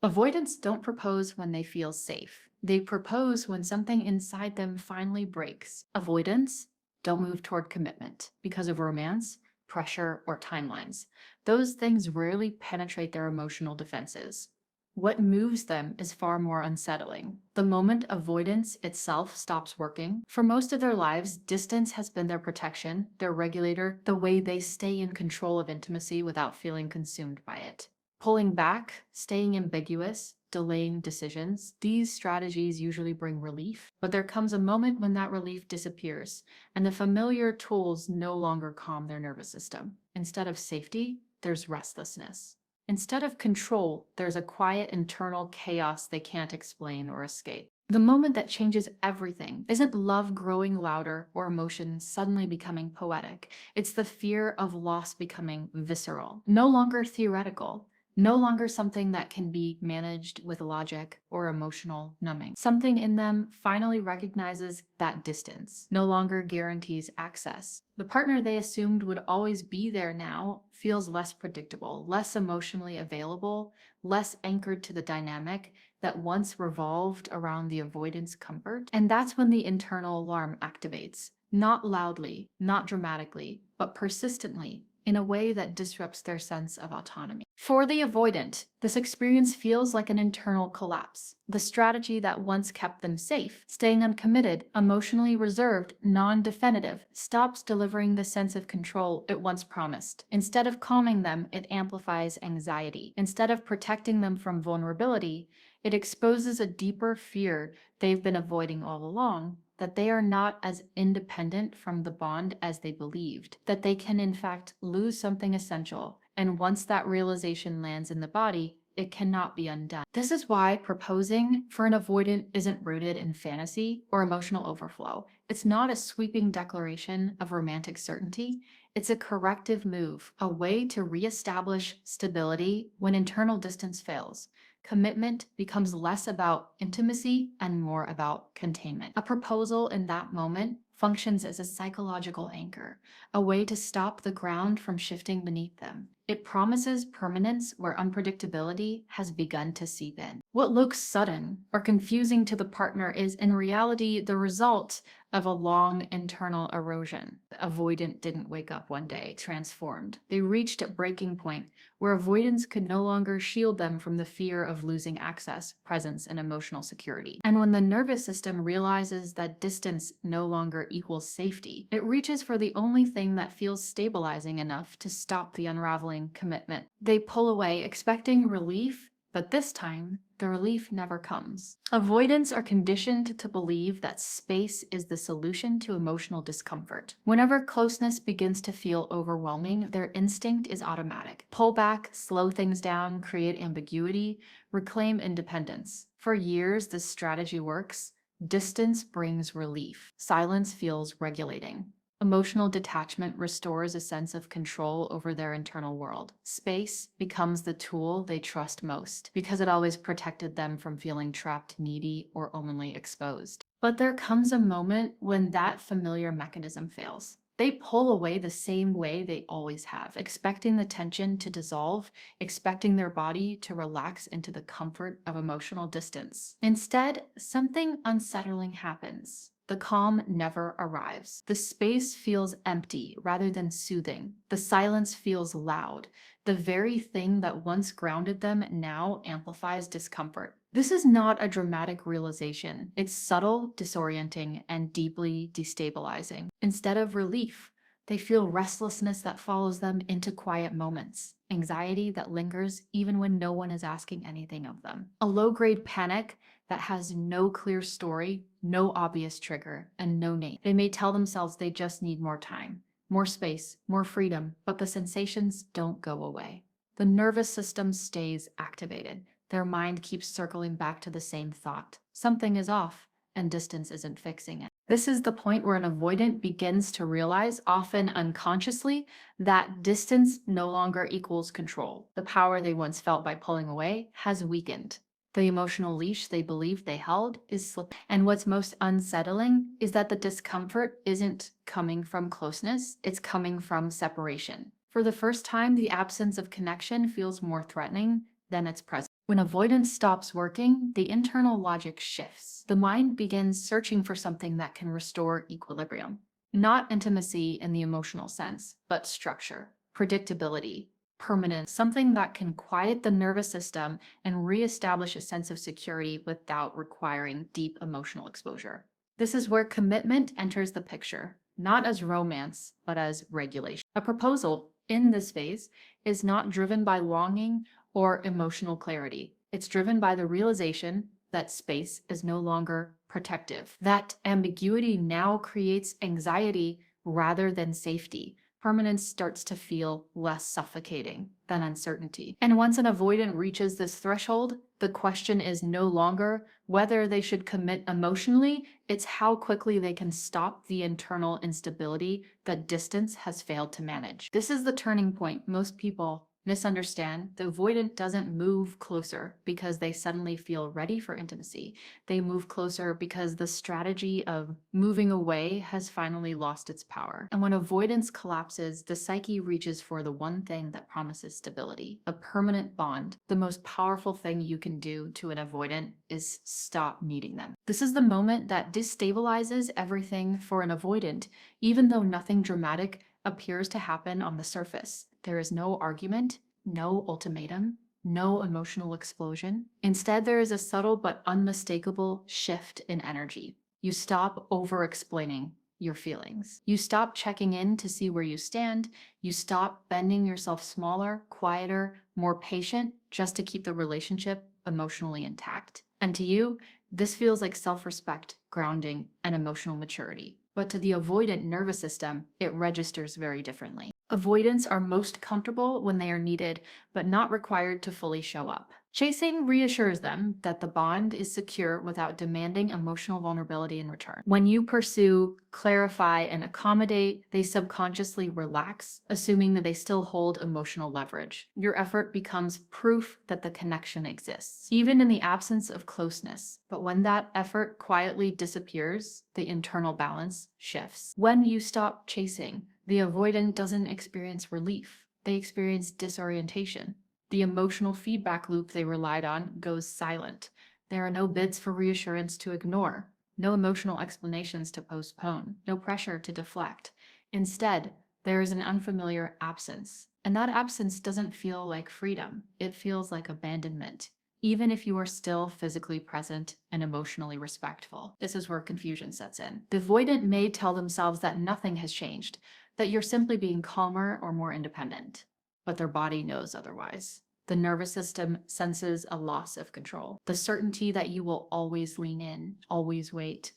Avoidants don't propose when they feel safe. They propose when something inside them finally breaks. Avoidants don't move toward commitment because of romance, pressure, or timelines. Those things rarely penetrate their emotional defenses. What moves them is far more unsettling. The moment avoidance itself stops working, for most of their lives, distance has been their protection, their regulator, the way they stay in control of intimacy without feeling consumed by it. Pulling back, staying ambiguous, delaying decisions, these strategies usually bring relief, but there comes a moment when that relief disappears, and the familiar tools no longer calm their nervous system. Instead of safety, there's restlessness. Instead of control, there's a quiet internal chaos they can't explain or escape. The moment that changes everything isn't love growing louder or emotion suddenly becoming poetic. It's the fear of loss becoming visceral, no longer theoretical, no longer something that can be managed with logic or emotional numbing. Something in them finally recognizes that distance no longer guarantees access. The partner they assumed would always be there now feels less predictable, less emotionally available, less anchored to the dynamic that once revolved around the avoidance comfort. And that's when the internal alarm activates. Not loudly, not dramatically, but persistently, in a way that disrupts their sense of autonomy. For the avoidant, this experience feels like an internal collapse. The strategy that once kept them safe, staying uncommitted, emotionally reserved, non-definitive, stops delivering the sense of control it once promised. Instead of calming them, it amplifies anxiety. Instead of protecting them from vulnerability, it exposes a deeper fear they've been avoiding all along, that they are not as independent from the bond as they believed, that they can in fact lose something essential, and once that realization lands in the body, it cannot be undone. This is why proposing for an avoidant isn't rooted in fantasy or emotional overflow. It's not a sweeping declaration of romantic certainty. It's a corrective move, a way to reestablish stability when internal distance fails. Commitment becomes less about intimacy and more about containment. A proposal in that moment functions as a psychological anchor, a way to stop the ground from shifting beneath them. It promises permanence where unpredictability has begun to seep in. What looks sudden or confusing to the partner is in reality the result of a long internal erosion. The avoidant didn't wake up one day transformed. They reached a breaking point where avoidance could no longer shield them from the fear of losing access, presence, and emotional security. And when the nervous system realizes that distance no longer equals safety, it reaches for the only thing that feels stabilizing enough to stop the unraveling commitment. They pull away, expecting relief, but this time, the relief never comes. Avoidants are conditioned to believe that space is the solution to emotional discomfort. Whenever closeness begins to feel overwhelming, their instinct is automatic. Pull back, slow things down, create ambiguity, reclaim independence. For years, this strategy works. Distance brings relief. Silence feels regulating. Emotional detachment restores a sense of control over their internal world. Space becomes the tool they trust most because it always protected them from feeling trapped, needy, or only exposed. But there comes a moment when that familiar mechanism fails. They pull away the same way they always have, expecting the tension to dissolve, expecting their body to relax into the comfort of emotional distance. Instead, something unsettling happens. The calm never arrives. The space feels empty rather than soothing. The silence feels loud. The very thing that once grounded them now amplifies discomfort. This is not a dramatic realization. It's subtle, disorienting, and deeply destabilizing. Instead of relief, they feel restlessness that follows them into quiet moments, anxiety that lingers even when no one is asking anything of them, a low-grade panic that has no clear story, no obvious trigger, and no name. They may tell themselves they just need more time, more space, more freedom, but the sensations don't go away. The nervous system stays activated. Their mind keeps circling back to the same thought. Something is off, and distance isn't fixing it. This is the point where an avoidant begins to realize, often unconsciously, that distance no longer equals control. The power they once felt by pulling away has weakened. The emotional leash they believed they held is slipping. And what's most unsettling is that the discomfort isn't coming from closeness, it's coming from separation. For the first time, the absence of connection feels more threatening than its presence. When avoidance stops working, the internal logic shifts. The mind begins searching for something that can restore equilibrium. Not intimacy in the emotional sense, but structure, predictability, permanence, something that can quiet the nervous system and reestablish a sense of security without requiring deep emotional exposure. This is where commitment enters the picture, not as romance, but as regulation. A proposal in this phase is not driven by longing or emotional clarity. It's driven by the realization that space is no longer protective. That ambiguity now creates anxiety rather than safety. Permanence starts to feel less suffocating than uncertainty. And once an avoidant reaches this threshold, the question is no longer whether they should commit emotionally, it's how quickly they can stop the internal instability that distance has failed to manage. This is the turning point most people misunderstand. The avoidant doesn't move closer because they suddenly feel ready for intimacy. They move closer because the strategy of moving away has finally lost its power. And when avoidance collapses, the psyche reaches for the one thing that promises stability, a permanent bond. The most powerful thing you can do to an avoidant is stop needing them. This is the moment that destabilizes everything for an avoidant, even though nothing dramatic appears to happen on the surface. There is no argument, no ultimatum, no emotional explosion. Instead, there is a subtle but unmistakable shift in energy. You stop over-explaining your feelings. You stop checking in to see where you stand. You stop bending yourself smaller, quieter, more patient, just to keep the relationship emotionally intact. And to you, this feels like self-respect, grounding, and emotional maturity. But to the avoidant nervous system, it registers very differently. Avoidants are most comfortable when they are needed, but not required to fully show up. Chasing reassures them that the bond is secure without demanding emotional vulnerability in return. When you pursue, clarify, and accommodate, they subconsciously relax, assuming that they still hold emotional leverage. Your effort becomes proof that the connection exists, even in the absence of closeness. But when that effort quietly disappears, the internal balance shifts. When you stop chasing, the avoidant doesn't experience relief. They experience disorientation. The emotional feedback loop they relied on goes silent. There are no bids for reassurance to ignore, no emotional explanations to postpone, no pressure to deflect. Instead, there is an unfamiliar absence. And that absence doesn't feel like freedom. It feels like abandonment, even if you are still physically present and emotionally respectful. This is where confusion sets in. The avoidant may tell themselves that nothing has changed, that you're simply being calmer or more independent, but their body knows otherwise. The nervous system senses a loss of control. The certainty that you will always lean in, always wait,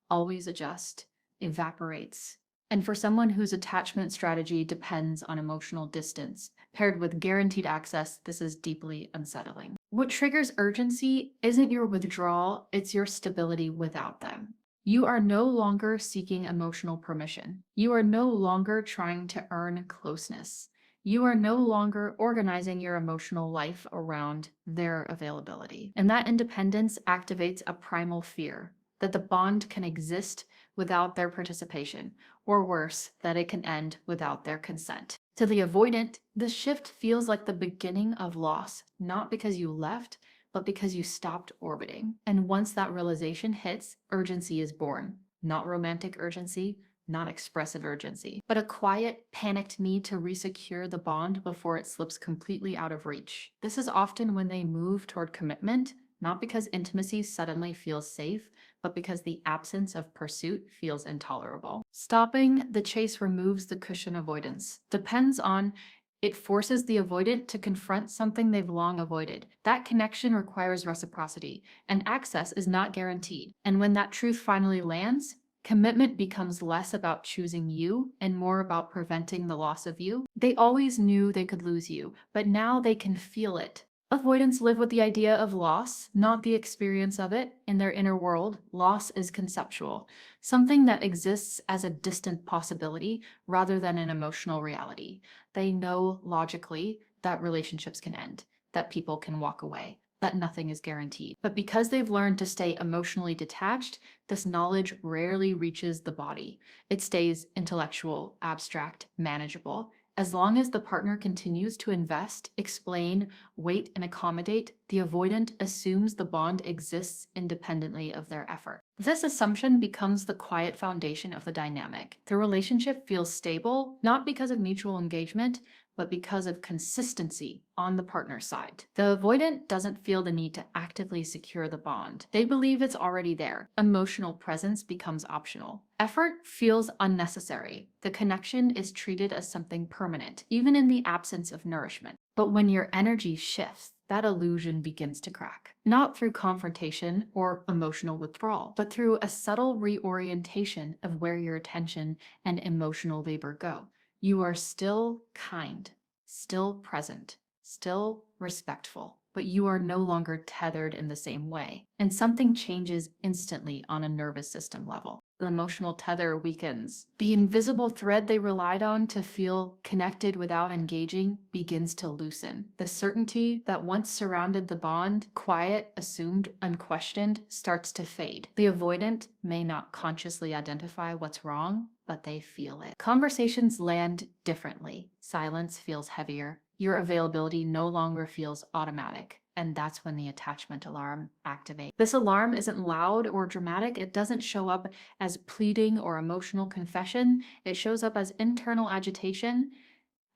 always adjust, evaporates. And for someone whose attachment strategy depends on emotional distance, paired with guaranteed access, this is deeply unsettling. What triggers urgency isn't your withdrawal, it's your stability without them. You are no longer seeking emotional permission. You are no longer trying to earn closeness. You are no longer organizing your emotional life around their availability. And that independence activates a primal fear that the bond can exist without their participation, or worse, that it can end without their consent. To the avoidant, the shift feels like the beginning of loss, not because you left, but because you stopped orbiting. And once that realization hits, urgency is born. Not romantic urgency, not expressive urgency, but a quiet, panicked need to resecure the bond before it slips completely out of reach. This is often when they move toward commitment, not because intimacy suddenly feels safe, but because the absence of pursuit feels intolerable. Stopping the chase removes the cushion avoidance. Depends on it forces the avoidant to confront something they've long avoided. That connection requires reciprocity, and access is not guaranteed. And when that truth finally lands, commitment becomes less about choosing you and more about preventing the loss of you. They always knew they could lose you, but now they can feel it. Avoidants live with the idea of loss, not the experience of it. In their inner world, loss is conceptual, something that exists as a distant possibility rather than an emotional reality. They know logically that relationships can end, that people can walk away, that nothing is guaranteed. But because they've learned to stay emotionally detached, this knowledge rarely reaches the body. It stays intellectual, abstract, manageable, As long as the partner continues to invest, explain, wait, and accommodate, the avoidant assumes the bond exists independently of their effort. This assumption becomes the quiet foundation of the dynamic. The relationship feels stable, not because of mutual engagement, but because of consistency on the partner's side. The avoidant doesn't feel the need to actively secure the bond. They believe it's already there. Emotional presence becomes optional. Effort feels unnecessary. The connection is treated as something permanent, even in the absence of nourishment. But when your energy shifts, that illusion begins to crack. Not through confrontation or emotional withdrawal, but through a subtle reorientation of where your attention and emotional labor go. You are still kind, still present, still respectful, but you are no longer tethered in the same way. And something changes instantly on a nervous system level. The emotional tether weakens. The invisible thread they relied on to feel connected without engaging begins to loosen. The certainty that once surrounded the bond, quiet, assumed, unquestioned, starts to fade. The avoidant may not consciously identify what's wrong, but they feel it. Conversations land differently. Silence feels heavier. Your availability no longer feels automatic. And that's when the attachment alarm activates. This alarm isn't loud or dramatic. It doesn't show up as pleading or emotional confession. It shows up as internal agitation,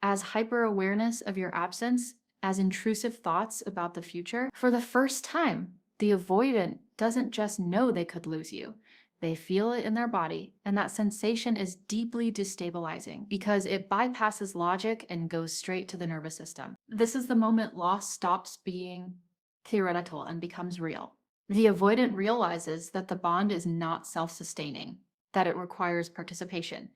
as hyper-awareness of your absence, as intrusive thoughts about the future. For the first time, the avoidant doesn't just know they could lose you. They feel it in their body, and that sensation is deeply destabilizing because it bypasses logic and goes straight to the nervous system. This is the moment loss stops being theoretical and becomes real. The avoidant realizes that the bond is not self-sustaining, that it requires participation,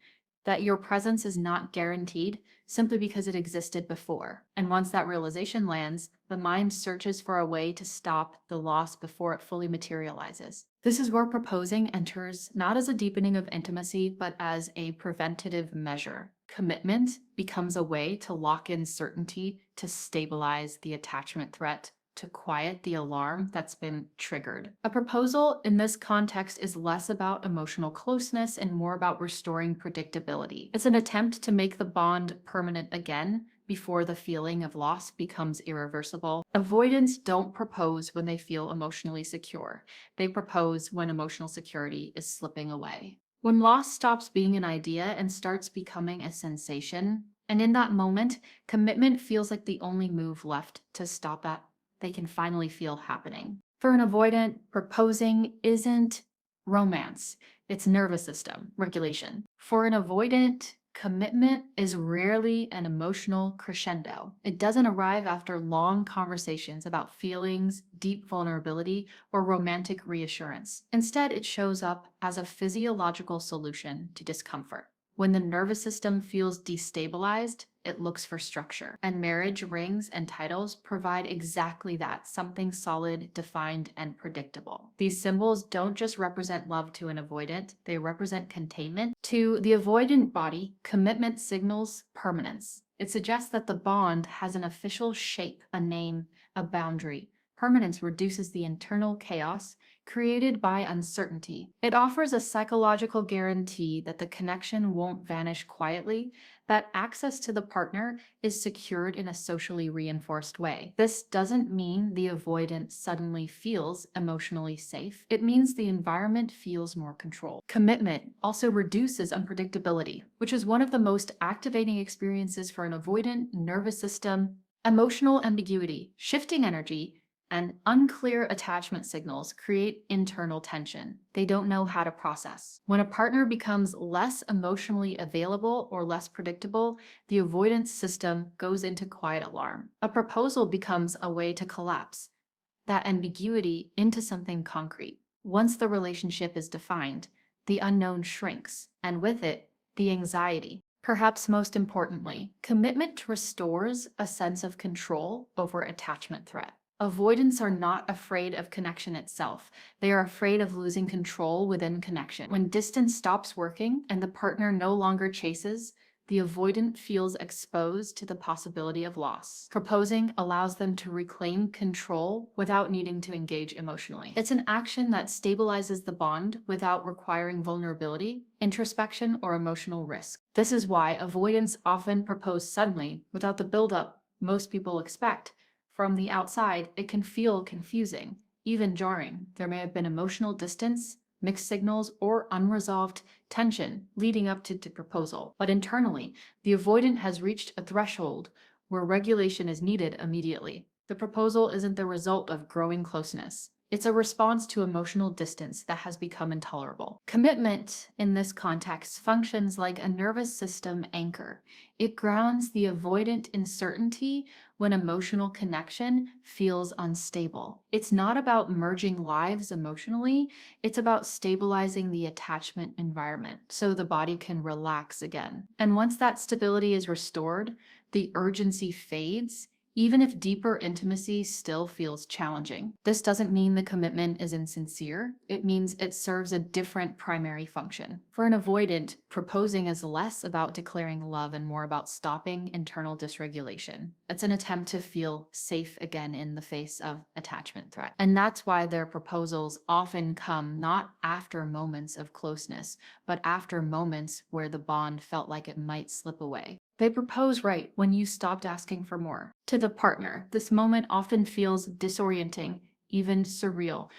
that your presence is not guaranteed simply because it existed before. And once that realization lands, the mind searches for a way to stop the loss before it fully materializes. This is where proposing enters not as a deepening of intimacy, but as a preventative measure. Commitment becomes a way to lock in certainty, to stabilize the attachment threat, to quiet the alarm that's been triggered. A proposal in this context is less about emotional closeness and more about restoring predictability. It's an attempt to make the bond permanent again before the feeling of loss becomes irreversible. Avoidants don't propose when they feel emotionally secure. They propose when emotional security is slipping away. When loss stops being an idea and starts becoming a sensation, and in that moment, commitment feels like the only move left to stop that they can finally feel happening. For an avoidant, proposing isn't romance, it's nervous system regulation. For an avoidant, commitment is rarely an emotional crescendo. It doesn't arrive after long conversations about feelings, deep vulnerability, or romantic reassurance. Instead, it shows up as a physiological solution to discomfort. When the nervous system feels destabilized, it looks for structure. And marriage, rings, and titles provide exactly that, something solid, defined, and predictable. These symbols don't just represent love to an avoidant, they represent containment. To the avoidant body, commitment signals permanence. It suggests that the bond has an official shape, a name, a boundary. Permanence reduces the internal chaos created by uncertainty. It offers a psychological guarantee that the connection won't vanish quietly, that access to the partner is secured in a socially reinforced way. This doesn't mean the avoidant suddenly feels emotionally safe. It means the environment feels more controlled. Commitment also reduces unpredictability, which is one of the most activating experiences for an avoidant nervous system. Emotional ambiguity, shifting energy, and unclear attachment signals create internal tension. They don't know how to process. When a partner becomes less emotionally available or less predictable, the avoidance system goes into quiet alarm. A proposal becomes a way to collapse that ambiguity into something concrete. Once the relationship is defined, the unknown shrinks, and with it, the anxiety. Perhaps most importantly, commitment restores a sense of control over attachment threat. Avoidants are not afraid of connection itself. They are afraid of losing control within connection. When distance stops working and the partner no longer chases, the avoidant feels exposed to the possibility of loss. Proposing allows them to reclaim control without needing to engage emotionally. It's an action that stabilizes the bond without requiring vulnerability, introspection, or emotional risk. This is why avoidants often propose suddenly without the buildup most people expect. From the outside, it can feel confusing, even jarring. There may have been emotional distance, mixed signals, or unresolved tension leading up to the proposal. But internally, the avoidant has reached a threshold where regulation is needed immediately. The proposal isn't the result of growing closeness. It's a response to emotional distance that has become intolerable. Commitment, in this context, functions like a nervous system anchor. It grounds the avoidant in certainty when emotional connection feels unstable. It's not about merging lives emotionally, it's about stabilizing the attachment environment so the body can relax again. And once that stability is restored, the urgency fades, even if deeper intimacy still feels challenging. This doesn't mean the commitment is insincere. It means it serves a different primary function. For an avoidant, proposing is less about declaring love and more about stopping internal dysregulation. It's an attempt to feel safe again in the face of attachment threat. And that's why their proposals often come not after moments of closeness, but after moments where the bond felt like it might slip away. They propose right when you stopped asking for more. To the partner, this moment often feels disorienting, even surreal.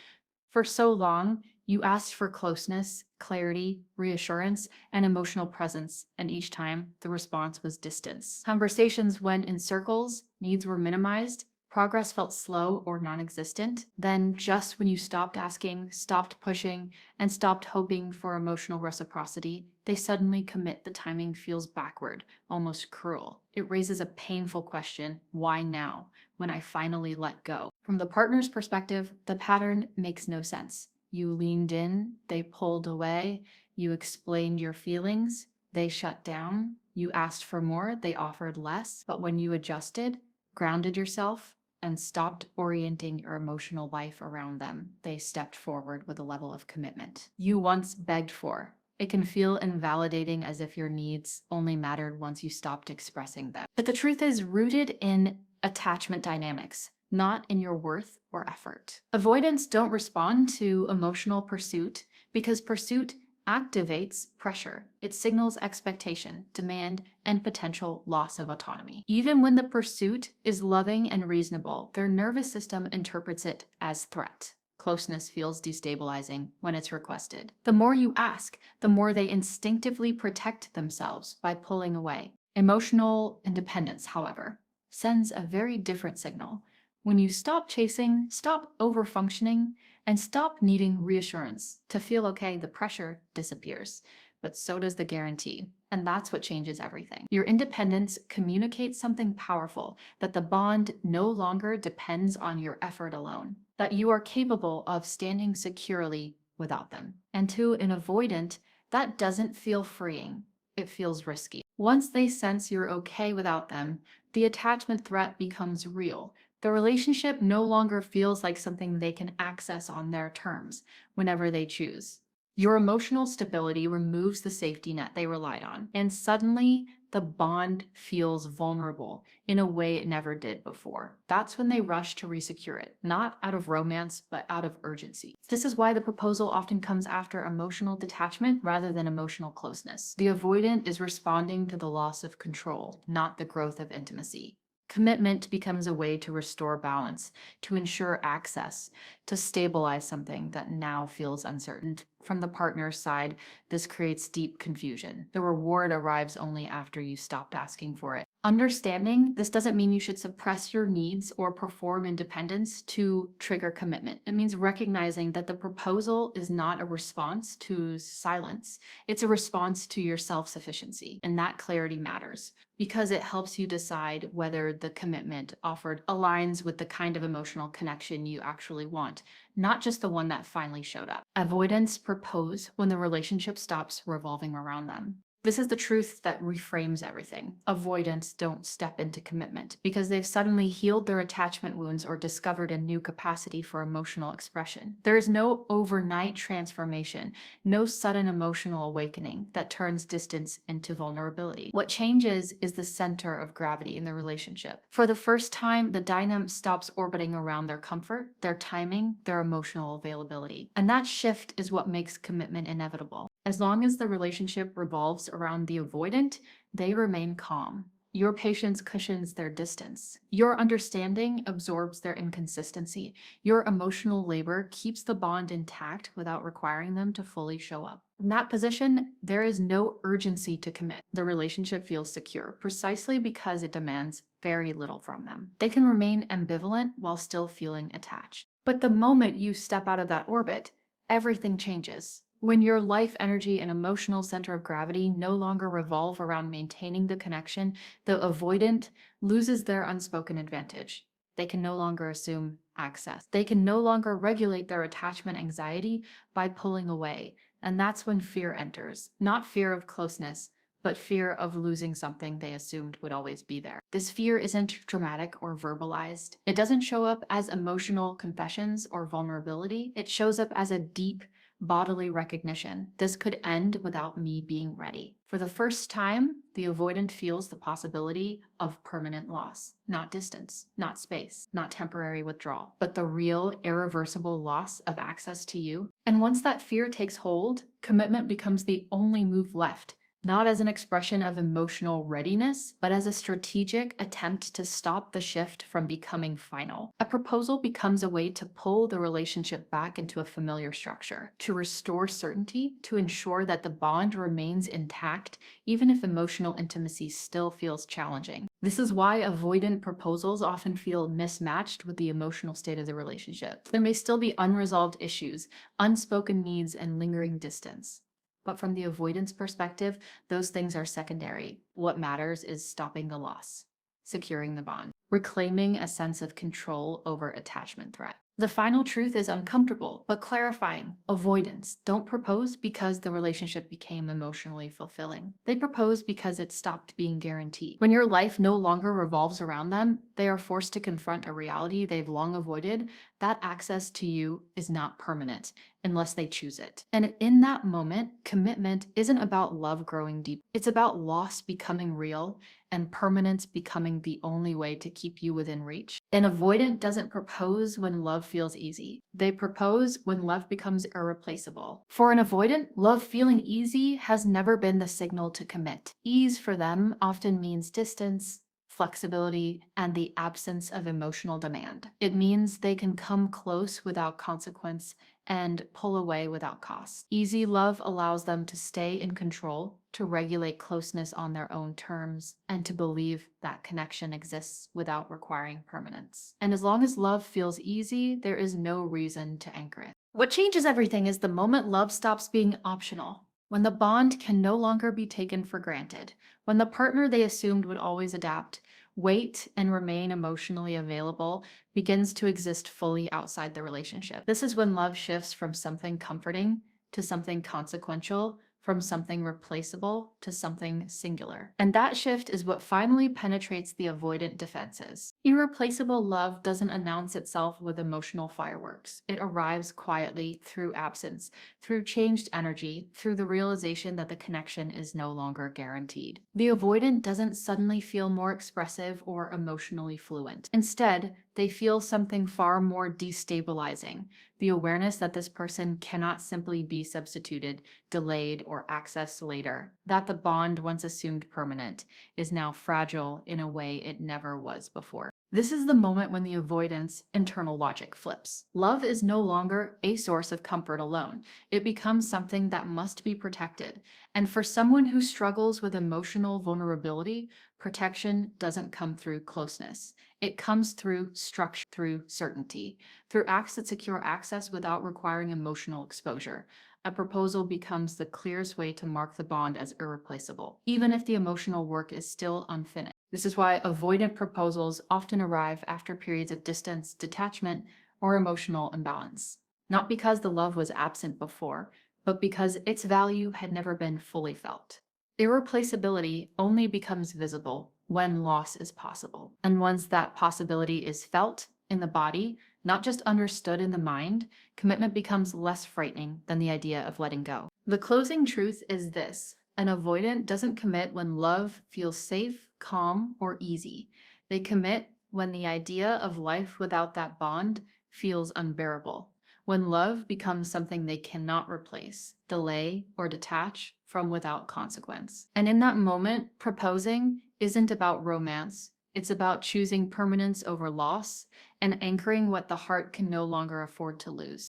For so long, you asked for closeness, clarity, reassurance, and emotional presence, and each time the response was distance. Conversations went in circles, needs were minimized, progress felt slow or non-existent. Then, just when you stopped asking, stopped pushing, and stopped hoping for emotional reciprocity, they suddenly commit. The timing feels backward, almost cruel. It raises a painful question: why now, when I finally let go? From the partner's perspective, the pattern makes no sense. You leaned in, they pulled away. You explained your feelings, they shut down. You asked for more, they offered less. But when you adjusted, grounded yourself, and stopped orienting your emotional life around them, they stepped forward with a level of commitment you once begged for. It can feel invalidating, as if your needs only mattered once you stopped expressing them. But the truth is rooted in attachment dynamics, not in your worth or effort. Avoidants don't respond to emotional pursuit because pursuit activates pressure. It signals expectation, demand, and potential loss of autonomy. Even when the pursuit is loving and reasonable, their nervous system interprets it as threat. Closeness feels destabilizing when it's requested. The more you ask, the more they instinctively protect themselves by pulling away. Emotional independence, however, sends a very different signal. When you stop chasing, stop overfunctioning, and stop needing reassurance to feel okay, the pressure disappears. But so does the guarantee. And that's what changes everything. Your independence communicates something powerful: that the bond no longer depends on your effort alone, that you are capable of standing securely without them. And to an avoidant, that doesn't feel freeing. It feels risky. Once they sense you're okay without them, the attachment threat becomes real. The relationship no longer feels like something they can access on their terms whenever they choose. Your emotional stability removes the safety net they relied on, and suddenly the bond feels vulnerable in a way it never did before. That's when they rush to resecure it, not out of romance, but out of urgency. This is why the proposal often comes after emotional detachment rather than emotional closeness. The avoidant is responding to the loss of control, not the growth of intimacy. Commitment becomes a way to restore balance, to ensure access, to stabilize something that now feels uncertain. From the partner's side, this creates deep confusion. The reward arrives only after you stopped asking for it. Understanding this doesn't mean you should suppress your needs or perform independence to trigger commitment. It means recognizing that the proposal is not a response to silence. It's a response to your self-sufficiency, and that clarity matters, because it helps you decide whether the commitment offered aligns with the kind of emotional connection you actually want, not just the one that finally showed up. Avoidants propose when the relationship stops revolving around them. This is the truth that reframes everything. Avoidants don't step into commitment because they've suddenly healed their attachment wounds or discovered a new capacity for emotional expression. There is no overnight transformation, no sudden emotional awakening that turns distance into vulnerability. What changes is the center of gravity in the relationship. For the first time, the dynamic stops orbiting around their comfort, their timing, their emotional availability. And that shift is what makes commitment inevitable. As long as the relationship revolves around the avoidant, they remain calm. Your patience cushions their distance. Your understanding absorbs their inconsistency. Your emotional labor keeps the bond intact without requiring them to fully show up. In that position, there is no urgency to commit. The relationship feels secure precisely because it demands very little from them. They can remain ambivalent while still feeling attached. But the moment you step out of that orbit, everything changes. When your life energy and emotional center of gravity no longer revolve around maintaining the connection, the avoidant loses their unspoken advantage. They can no longer assume access. They can no longer regulate their attachment anxiety by pulling away. And that's when fear enters. Not fear of closeness, but fear of losing something they assumed would always be there. This fear isn't dramatic or verbalized. It doesn't show up as emotional confessions or vulnerability. It shows up as a deep, bodily recognition. This could end without me being ready. For the first time, the avoidant feels the possibility of permanent loss, not distance, not space, not temporary withdrawal, but the real, irreversible loss of access to you. And once that fear takes hold, commitment becomes the only move left. Not as an expression of emotional readiness, but as a strategic attempt to stop the shift from becoming final. A proposal becomes a way to pull the relationship back into a familiar structure, to restore certainty, to ensure that the bond remains intact, even if emotional intimacy still feels challenging. This is why avoidant proposals often feel mismatched with the emotional state of the relationship. There may still be unresolved issues, unspoken needs, and lingering distance. But from the avoidance perspective, those things are secondary. What matters is stopping the loss, securing the bond, reclaiming a sense of control over attachment threat. The final truth is uncomfortable, but clarifying. Avoidants don't propose because the relationship became emotionally fulfilling. They propose because it stopped being guaranteed. When your life no longer revolves around them, they are forced to confront a reality they've long avoided. That access to you is not permanent unless they choose it. And in that moment, commitment isn't about love growing deep. It's about loss becoming real and permanence becoming the only way to keep you within reach. An avoidant doesn't propose when love feels easy. They propose when love becomes irreplaceable. For an avoidant, love feeling easy has never been the signal to commit. Ease for them often means distance, flexibility, and the absence of emotional demand. It means they can come close without consequence and pull away without cost. Easy love allows them to stay in control, to regulate closeness on their own terms, and to believe that connection exists without requiring permanence. And as long as love feels easy, there is no reason to anchor it. What changes everything is the moment love stops being optional. When the bond can no longer be taken for granted, when the partner they assumed would always adapt, wait, and remain emotionally available begins to exist fully outside the relationship. This is when love shifts from something comforting to something consequential, from something replaceable to something singular. And that shift is what finally penetrates the avoidant defenses. Irreplaceable love doesn't announce itself with emotional fireworks. It arrives quietly through absence, through changed energy, through the realization that the connection is no longer guaranteed. The avoidant doesn't suddenly feel more expressive or emotionally fluent. Instead, they feel something far more destabilizing, the awareness that this person cannot simply be substituted, delayed, or accessed later, that the bond once assumed permanent is now fragile in a way it never was before. This is the moment when the avoidance internal logic flips. Love is no longer a source of comfort alone. It becomes something that must be protected. And for someone who struggles with emotional vulnerability, protection doesn't come through closeness. It comes through structure, through certainty, through acts that secure access without requiring emotional exposure. A proposal becomes the clearest way to mark the bond as irreplaceable, even if the emotional work is still unfinished. This is why avoidant proposals often arrive after periods of distance, detachment, or emotional imbalance. Not because the love was absent before, but because its value had never been fully felt. Irreplaceability only becomes visible when loss is possible. And once that possibility is felt in the body, not just understood in the mind, commitment becomes less frightening than the idea of letting go. The closing truth is this: an avoidant doesn't commit when love feels safe, calm, or easy. They commit when the idea of life without that bond feels unbearable, when love becomes something they cannot replace, delay, or detach from without consequence. And in that moment, proposing isn't about romance. It's about choosing permanence over loss and anchoring what the heart can no longer afford to lose.